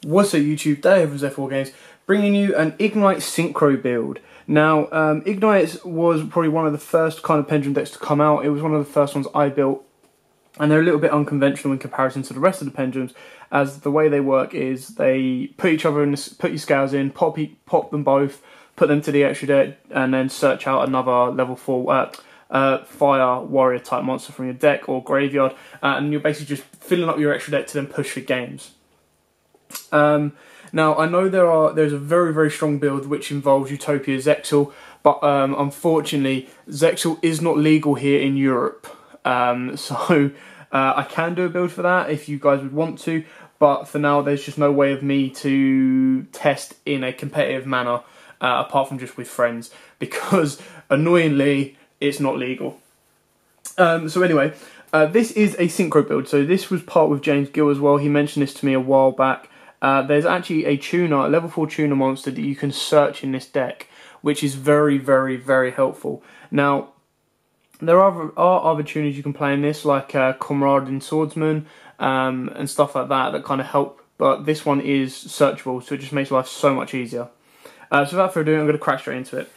What's up YouTube, Dave from Zephyr Wargames, bringing you an Igknight Synchro build. Now, Igknight was probably one of the first kind of pendulum decks to come out. It was one of the first ones I built, and they're a little bit unconventional in comparison to the rest of the pendulums, as the way they work is they put each other in, put your scales in, pop them both, put them to the extra deck, and then search out another level 4 fire warrior type monster from your deck or graveyard, and you're basically just filling up your extra deck to then push for games. Now I know there's a very strong build which involves Utopia Zexal, but unfortunately Zexal is not legal here in Europe, so I can do a build for that if you guys would want to, but for now there's just no way of me to test in a competitive manner apart from just with friends, because annoyingly it's not legal. So anyway, this is a Synchro build, so this was part with James Gill as well. He mentioned this to me a while back. There's actually a tuner, a level 4 tuner monster that you can search in this deck, which is very helpful. Now, there are other tuners you can play in this, like Comrade and Swordsman, and stuff like that kind of help, but this one is searchable, so it just makes life so much easier. So without further ado, I'm going to crack straight into it.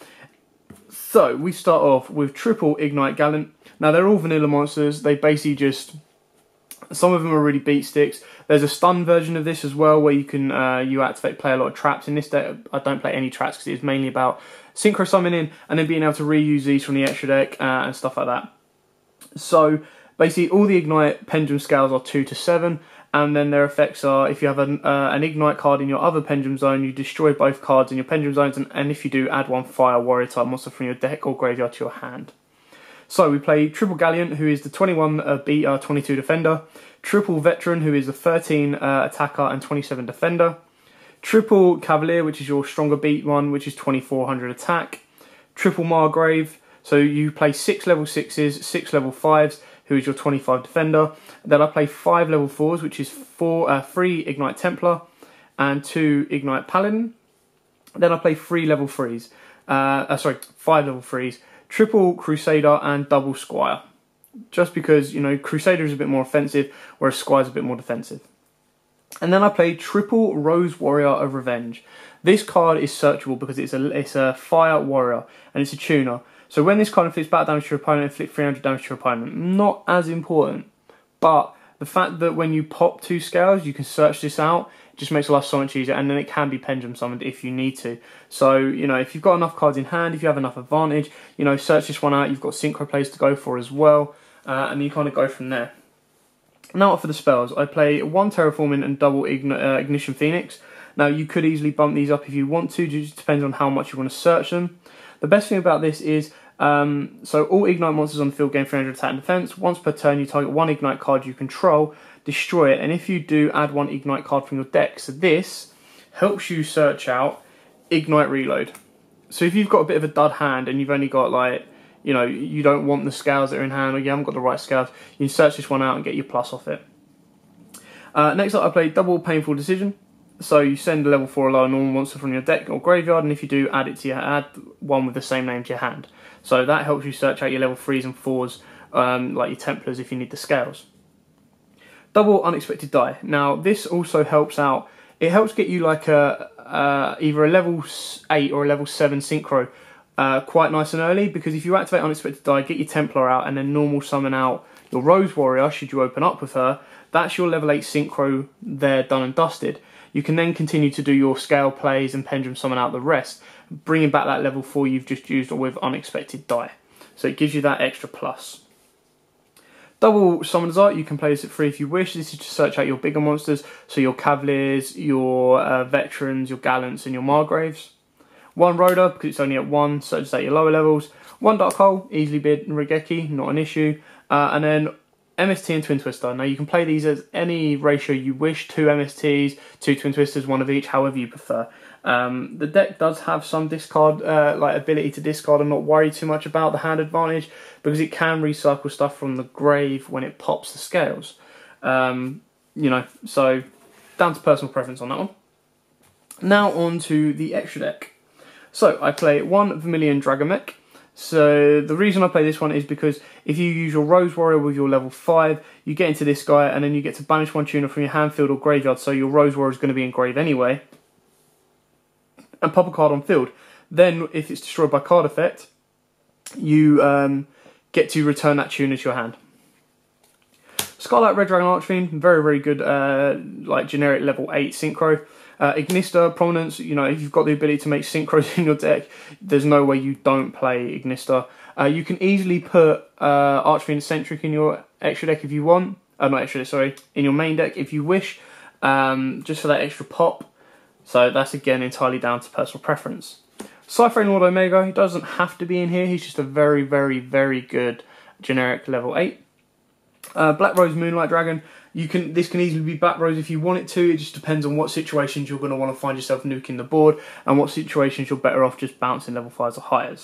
So, we start off with triple Igknight Gallant. Now, they're all vanilla monsters. They basically just... Some of them are really beat sticks. There's a stun version of this as well, where you can you activate, play a lot of traps. In this deck, I don't play any traps because it's mainly about synchro summoning and then being able to reuse these from the extra deck and stuff like that. So basically, all the Igknight pendulum scales are 2 to 7, and then their effects are: if you have an Igknight card in your other pendulum zone, you destroy both cards in your pendulum zones, and if you do, add one fire warrior type monster from your deck or graveyard to your hand. So we play Triple Gallant, who is the 21 beater, 22 defender. Triple Veteran, who is the 13 attacker and 27 defender. Triple Cavalier, which is your stronger beat one, which is 2400 attack. Triple Margrave, so you play 6 level 6s, 6 level 5s, who is your 25 defender. Then I play 5 level 4s, which is 3 Igknight Templar and 2 Igknight Paladin. Then I play 5 level 3s. Triple Crusader and double Squire. Just because, you know, Crusader is a bit more offensive, whereas Squire is a bit more defensive. And then I play triple Rose Warrior of Revenge. This card is searchable because it's a fire warrior and it's a tuner. So when this card inflicts battle damage to your opponent, inflict 300 damage to your opponent. Not as important, but the fact that when you pop 2 scales, you can search this out, it just makes life so much easier, and then it can be pendulum summoned if you need to. So, you know, if you've got enough cards in hand, if you have enough advantage, you know, search this one out. You've got synchro plays to go for as well, and you kind of go from there. Now for the spells, I play 1 Terraforming and double Ignition Phoenix. Now you could easily bump these up if you want to, it just depends on how much you want to search them. The best thing about this is, so all Igknight monsters on the field gain 300 attack and defense. Once per turn, you target 1 Igknight card you control, destroy it, and if you do, add 1 Igknight card from your deck. So this helps you search out Igknight Reload. So if you've got a bit of a dud hand and you've only got, like, you know, you don't want the scales that are in hand, or you haven't got the right scales, you can search this one out and get your plus off it. Next up, I play double Painful Decision. So you send a level 4 or lower normal monster from your deck or graveyard, and if you do, add one with the same name to your hand. So that helps you search out your level 3s and 4s, like your Templars if you need the scales. Double Unexpected Die. Now this also helps out. It helps get you like either a level 8 or a level 7 synchro quite nice and early, because if you activate Unexpected Die, get your Templar out, and then normal summon out your Rose Warrior, should you open up with her, that's your level 8 synchro there, done and dusted. You can then continue to do your scale plays and pendulum summon out the rest, bringing back that level 4 you've just used with Unexpected Die. So it gives you that extra plus. Double Summoner's Art, you can play this at 3 if you wish. This is to search out your bigger monsters, so your Cavaliers, your Veterans, your Gallants and your Margraves. 1 Rhoda, because it's only at 1, searches out your lower levels. 1 Dark Hole, easily bid Regeki, not an issue. And then MST and Twin Twister. Now you can play these as any ratio you wish, 2 MSTs, 2 Twin Twisters, 1 of each, however you prefer. The deck does have some discard, like ability to discard. I'm not worried too much about the hand advantage, because it can recycle stuff from the grave when it pops the scales. You know, so down to personal preference on that one. Now on to the extra deck. So I play 1 Vermilion Dragomech. So the reason I play this one is because if you use your Rose Warrior with your level 5, you get into this guy and then you get to banish one tuner from your hand, field or graveyard, so your Rose Warrior is going to be in grave anyway, and pop a card on field. Then if it's destroyed by card effect, you get to return that tuner to your hand. Scarlet Red Dragon Archfiend, very, very good, like generic level 8 Synchro. Ignister, Prominence, you know, if you've got the ability to make Synchros in your deck, there's no way you don't play Ignister. You can easily put Archfiend Eccentric in your extra deck if you want. Not extra deck, sorry, in your main deck if you wish, just for that extra pop. So that's again entirely down to personal preference. Cypher Lord Omega, he doesn't have to be in here, he's just a very, very, very good generic level 8. Black Rose Moonlight Dragon, this can easily be Black Rose if you want it to. It just depends on what situations you're going to want to find yourself nuking the board and what situations you're better off just bouncing level 5s or higher.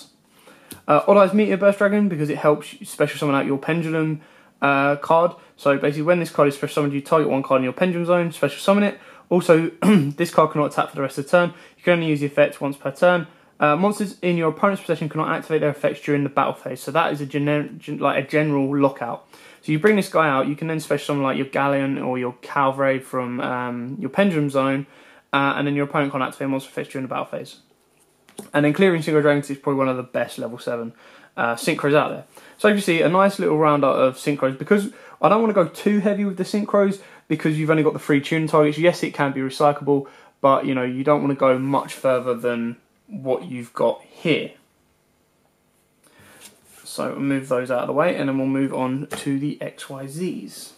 Odd Eyes Meteor Burst Dragon, because it helps special summon out your Pendulum card. So basically when this card is special summoned, you target one card in your Pendulum zone, special summon it. Also, this card cannot attack for the rest of the turn. You can only use the effect once per turn. Monsters in your opponent's possession cannot activate their effects during the battle phase. So that is a general lockout. So you bring this guy out, you can then special summon like your Galleon or your Calvary from your Pendulum Zone, and then your opponent can't activate monster effects during the battle phase. And then clearing Synchro Dragons is probably one of the best level 7 Synchros out there. So you see a nice little roundup of Synchros, because I don't want to go too heavy with the Synchros, because you've only got the 3 tuning targets. Yes, it can be recyclable, but you know, you don't want to go much further than what you've got here. So we'll move those out of the way and then we'll move on to the XYZs.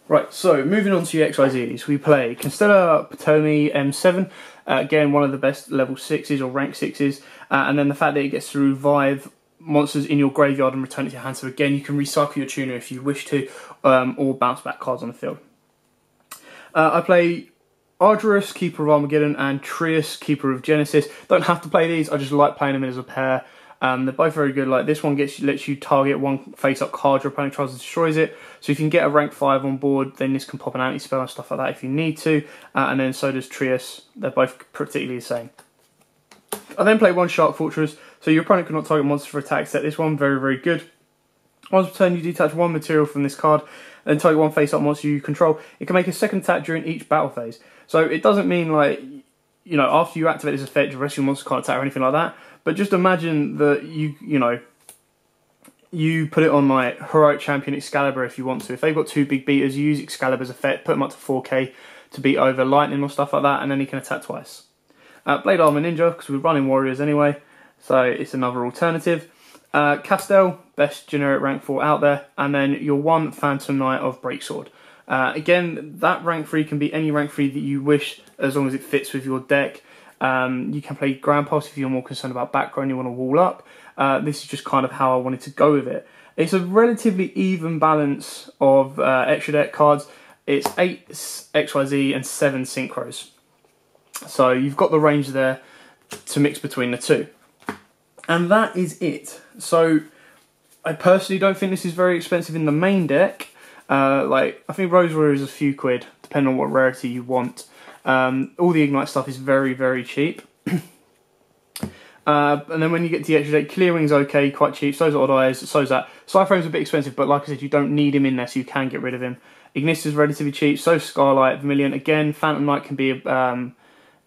Right, so moving on to your XYZs, we play Constella Ptolemy M7, again one of the best level 6s or rank 6s, and then the fact that it gets to revive monsters in your graveyard and return it to your hand, so again you can recycle your tuner if you wish to, or bounce back cards on the field. I play Arduous, Keeper of Armageddon, and Trius, Keeper of Genesis. Don't have to play these, I just like playing them as a pair. They're both very good. Like this one lets you target one face-up card your opponent tries and destroys it. So if you can get a rank 5 on board, then this can pop an anti-spell and stuff like that if you need to. And then so does Trius. They're both particularly the same. I then play one Shark Fortress. So your opponent cannot target monsters for attack. Set this one, very, very good. Once per turn, you detach one material from this card and target one face-up monster you control. It can make a second attack during each battle phase. So it doesn't mean like, you know, after you activate this effect, the rest of your monsters can't attack or anything like that. But just imagine that you put it on like Heroic Champion Excalibur if you want to. If they've got 2 big beaters, you use Excalibur's effect, put them up to 4k to beat over Lightning or stuff like that, and then he can attack twice. Blade Armor Ninja, because we're running Warriors anyway, so it's another alternative. Castell, best generic rank 4 out there, and then your one Phantom Knight of Breaksword. Again, that rank 3 can be any rank 3 that you wish, as long as it fits with your deck. You can play Ground Pulse if you're more concerned about background, you want to wall up. This is just kind of how I wanted to go with it. It's a relatively even balance of extra deck cards. It's 8 XYZ and 7 Synchros. So you've got the range there to mix between the two. And that is it. So I personally don't think this is very expensive in the main deck. Like I think Rose Warrior is a few quid, depending on what rarity you want. All the Igknight stuff is very, very cheap. And then when you get to the extra deck, Clearing's okay, quite cheap, so's Odd Eyes, so's that. Cyframe's a bit expensive, but like I said, you don't need him in there, so you can get rid of him. Ignister's relatively cheap, so's Starlight, Vermilion. Again, Phantom Knight can be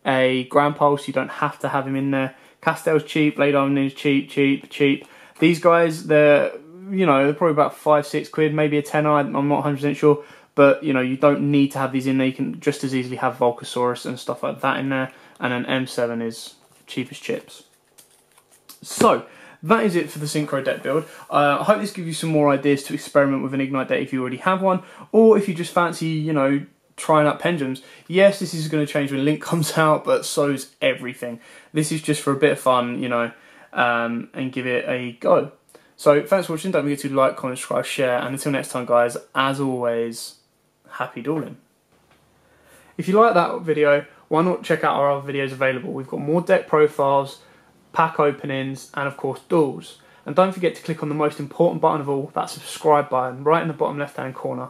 a Ground Pulse, you don't have to have him in there. Castell's cheap, Blade Armor Ninja's cheap, cheap. These guys, they're probably about 5-6 quid, maybe a tenner, I'm not 100% sure. But, you don't need to have these in there. You can just as easily have Volcasaurus and stuff like that in there. And then M7 is cheap as chips. So, that is it for the Synchro deck build. I hope this gives you some more ideas to experiment with an Igknight deck if you already have one. Or if you just fancy, trying out pendulums. Yes, this is going to change when Link comes out, but so's everything. This is just for a bit of fun, and give it a go. So, thanks for watching. Don't forget to like, comment, subscribe, share. And until next time, guys, as always, happy dueling. If you like that video, why not check out our other videos available? We've got more deck profiles, pack openings, and of course duels. And don't forget to click on the most important button of all, that subscribe button, right in the bottom left hand corner.